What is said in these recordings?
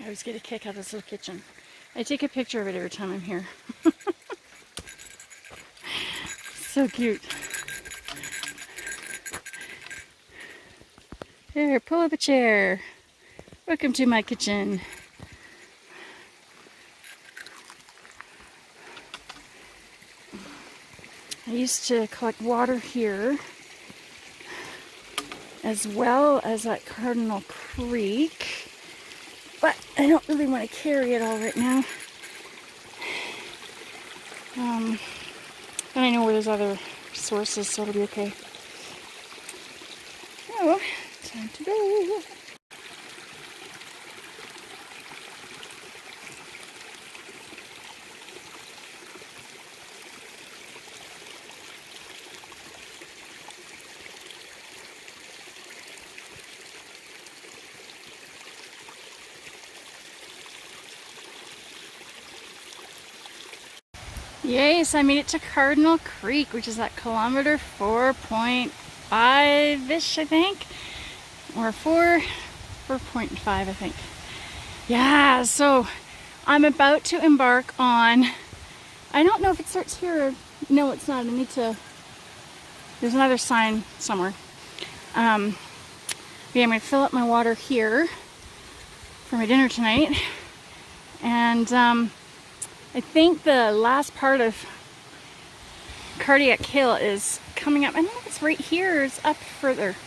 I always get a kick out of this little kitchen. I take a picture of it every time I'm here. So cute. Here, pull up a chair. Welcome to my kitchen. I used to collect water here, as well as at Cardinal Creek, but I don't really want to carry it all right now. And I know where there's other sources, so it'll be okay. So, time to go. Yes, I made it to Cardinal Creek, which is at kilometer 4.5-ish, I think. Or 4.5, I think. Yeah, so I'm about to embark on, I don't know if it starts here or, no, it's not. I need to, there's another sign somewhere. Yeah, I'm going to fill up my water here for my dinner tonight. And I think the last part of Cardiac Hill is coming up. I don't know if it's right here or it's up further.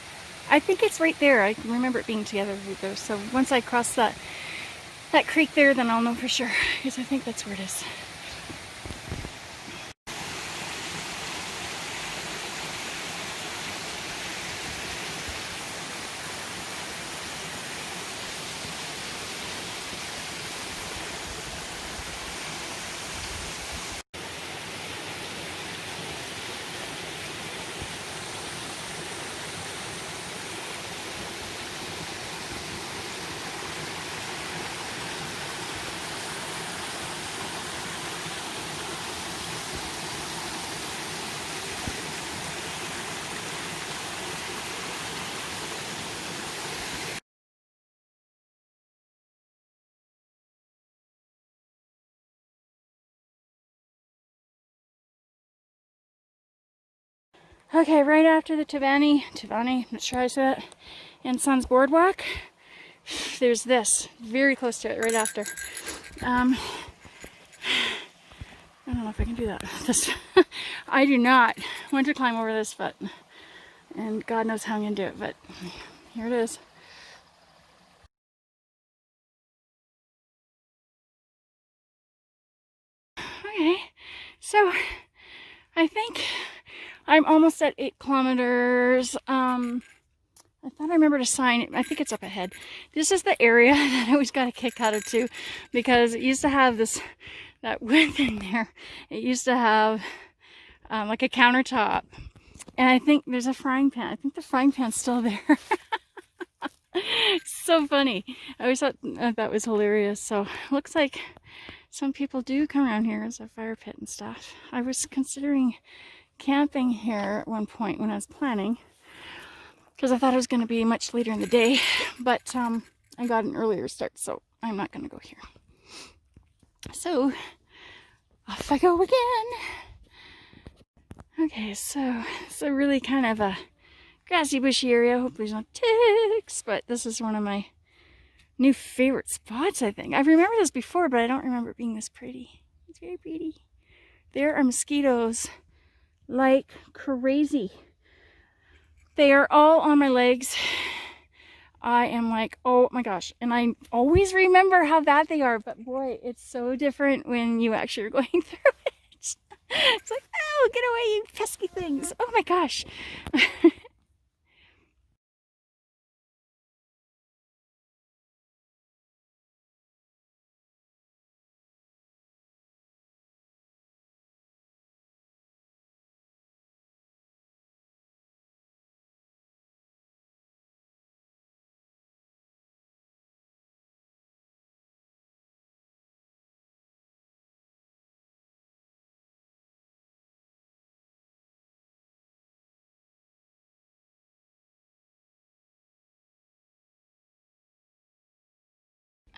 I think it's right there. I remember it being together right there. So once I cross that creek there, then I'll know for sure, because I think that's where it is. Okay, right after the Tivani, I'm not sure how to say that, and Sons Boardwalk, there's this, very close to it, right after. I don't know if I can do that. This, I do not want to climb over this, but, and God knows how I'm going to do it, but here it is. Okay, so I think I'm almost at 8 kilometers. I thought I remembered a sign. I think it's up ahead. This is the area that I always got a kick out of too, because it used to have this, that wood thing there. It used to have like a countertop. And I think there's a frying pan. I think the frying pan's still there. So funny. I always thought that was hilarious. So looks like some people do come around here as a fire pit and stuff. I was considering camping here at one point when I was planning, because I thought it was going to be much later in the day, but I got an earlier start, so I'm not going to go here. So off I go again. Okay, so it's a really kind of a grassy, bushy area. Hopefully there's no ticks, but this is one of my new favorite spots, I think. I remember this before, but I don't remember it being this pretty. It's very pretty. There are mosquitoes like crazy. They are all on my legs. I am like, oh my gosh. And I always remember how bad they are, but boy, it's so different when you actually are going through it. It's like, oh, get away, you pesky things. Oh my gosh.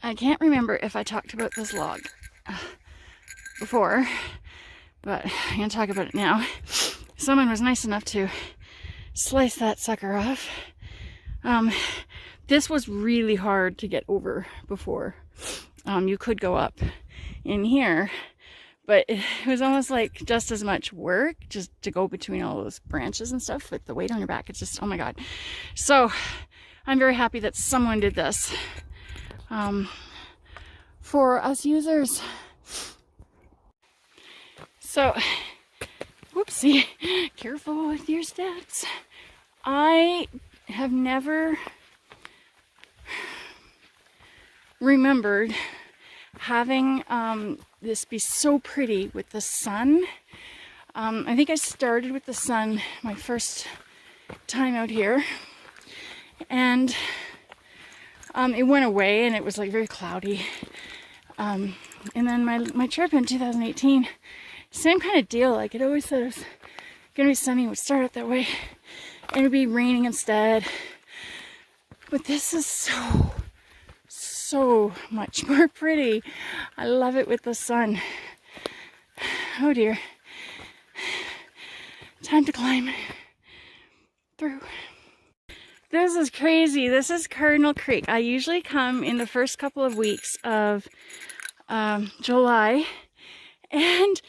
I can't remember if I talked about this log before, but I'm going to talk about it now. Someone was nice enough to slice that sucker off. This was really hard to get over before. You could go up in here, but it was almost like just as much work just to go between all those branches and stuff with the weight on your back. It's just, oh my God. So I'm very happy that someone did this for us users. So, whoopsie, careful with your steps. I have never remembered having this be so pretty with the sun. I think I started with the sun my first time out here, and it went away and it was like very cloudy. And then my trip in 2018, same kind of deal. Like, it always said it was gonna be sunny, it would start out that way, and it would be raining instead. But this is so much more pretty. I love it with the sun. Oh dear. Time to climb through. This is crazy. This is Cardinal Creek. I usually come in the first couple of weeks of July, and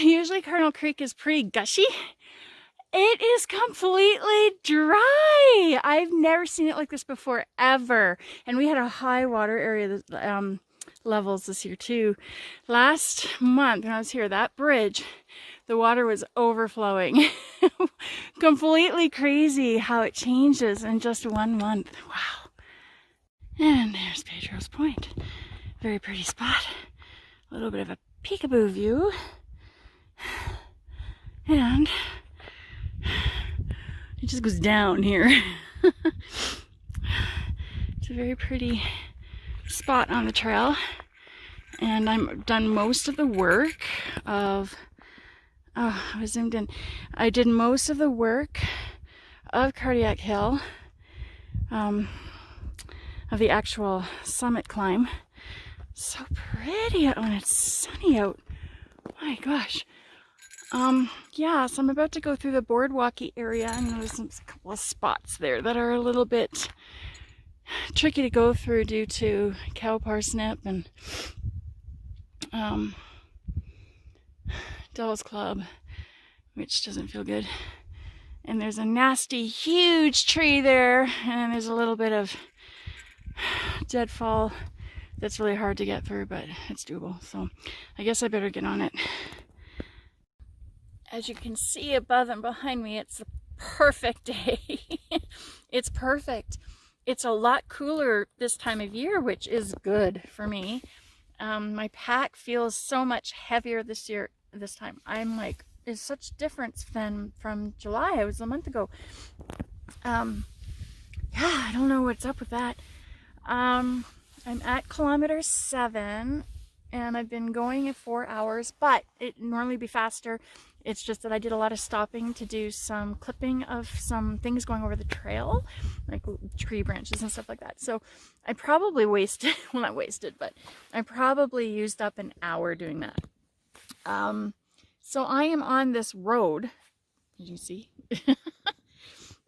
usually Cardinal Creek is pretty gushy. It is completely dry. I've never seen it like this before, ever. And we had a high water area levels this year too. Last month when I was here, that bridge, the water was overflowing. Completely crazy how it changes in just 1 month. Wow. And there's Pedro's Point. Very pretty spot. A little bit of a peekaboo view. And it just goes down here. It's a very pretty spot on the trail. And I've done most of the work of, oh, I was zoomed in. I did most of the work of Cardiac Hill, of the actual summit climb. So pretty when it's sunny out. My gosh. Yeah, so I'm about to go through the boardwalky area, and there's a couple of spots there that are a little bit tricky to go through due to cow parsnip and Devil's Club, which doesn't feel good. And there's a nasty, huge tree there, and then there's a little bit of deadfall that's really hard to get through, but it's doable. So I guess I better get on it. As you can see above and behind me, it's a perfect day. It's perfect. It's a lot cooler this time of year, which is good for me. My pack feels so much heavier this time. I'm like, it's such difference than from July. It was a month ago. Yeah, I don't know what's up with that. I'm at kilometer 7, and I've been going at 4 hours, but it normally be faster. It's just that I did a lot of stopping to do some clipping of some things going over the trail, like tree branches and stuff like that. So I probably wasted, well, not wasted, but I probably used up an hour doing that. So I am on this road, did you see?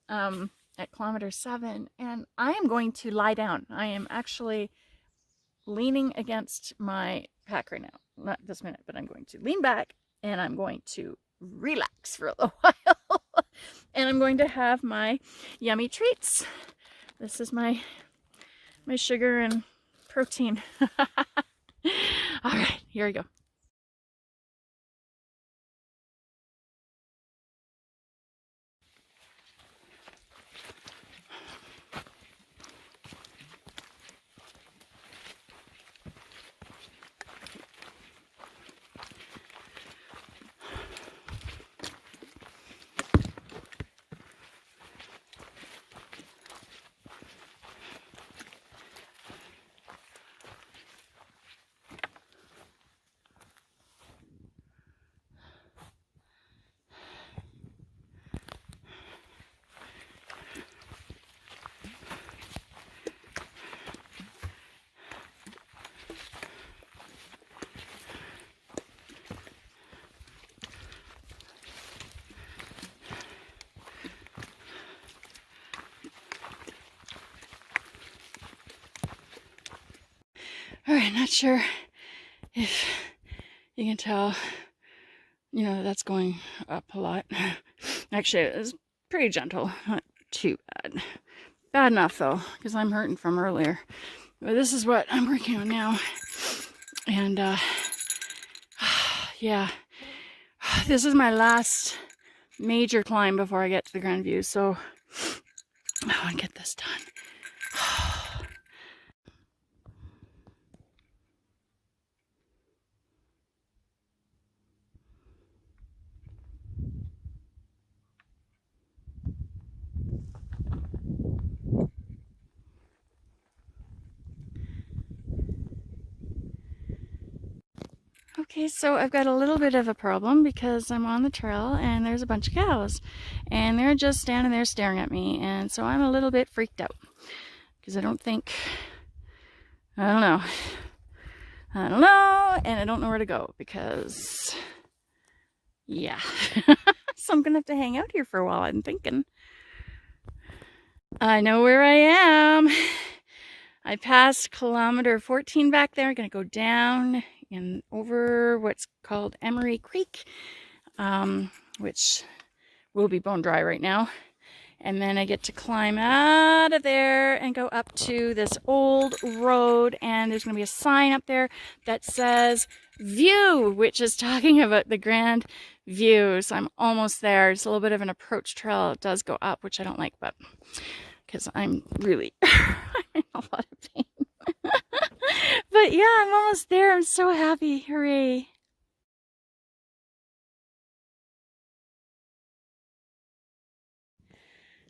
At kilometer 7, and I am going to lie down. I am actually leaning against my pack right now. Not this minute, but I'm going to lean back and I'm going to relax for a little while. And I'm going to have my yummy treats. This is my sugar and protein. All right, here we go. All right, not sure if you can tell, you know, that's going up a lot. Actually, it was pretty gentle, not too bad. Bad enough though, because I'm hurting from earlier. But this is what I'm working on now. And yeah, this is my last major climb before I get to the Grand View. So I want to get this done. Okay, so I've got a little bit of a problem because I'm on the trail and there's a bunch of cows and they're just standing there staring at me, and so I'm a little bit freaked out because I don't know, and I don't know where to go because, yeah. So I'm gonna have to hang out here for a while, I'm thinking. I know where I am. I passed kilometer 14 back there. I'm gonna go down and over what's called Emery Creek, which will be bone dry right now. And then I get to climb out of there and go up to this old road, and there's gonna be a sign up there that says view, which is talking about the Grand View. So I'm almost there. It's a little bit of an approach trail. It does go up, which I don't like, but because I'm really I'm in a lot of pain. But yeah, I'm almost there. I'm so happy. Hooray.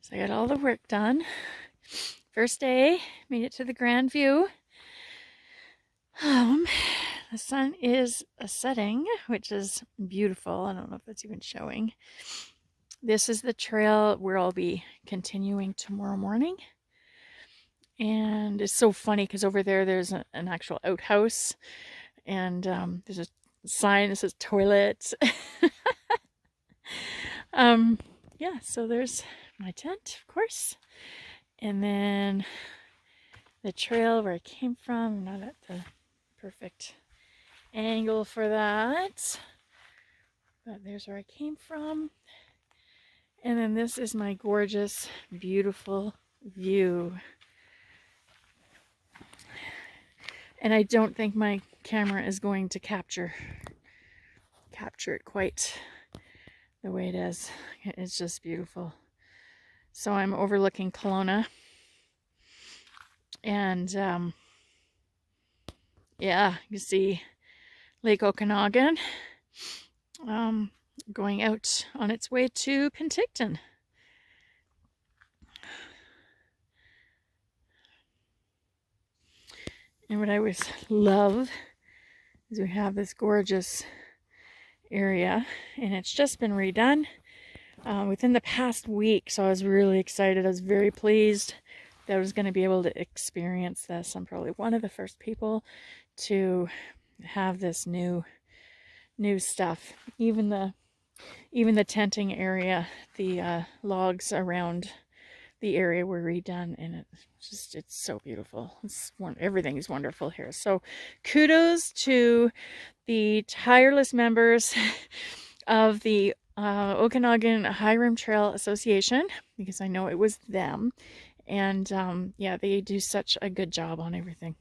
So I got all the work done. First day, made it to the Grand View. The sun is setting, which is beautiful. I don't know if that's even showing. This is the trail where I'll be continuing tomorrow morning. And it's so funny because over there's an actual outhouse, and there's a sign that says toilet. Yeah, so there's my tent, of course, and then the trail where I came from. I'm not at the perfect angle for that, but there's where I came from. And then this is my gorgeous, beautiful view. And I don't think my camera is going to capture it quite the way it is. It's just beautiful. So I'm overlooking Kelowna. And yeah, you see Lake Okanagan going out on its way to Penticton. And what I always love is we have this gorgeous area, and it's just been redone within the past week. So I was really excited. I was very pleased that I was going to be able to experience this. I'm probably one of the first people to have this new stuff. Even the tenting area, the logs around the area were redone, and it's so beautiful. Everything is wonderful here. So kudos to the tireless members of the Okanagan High Rim Trail Association, because I know it was them, and yeah, they do such a good job on everything.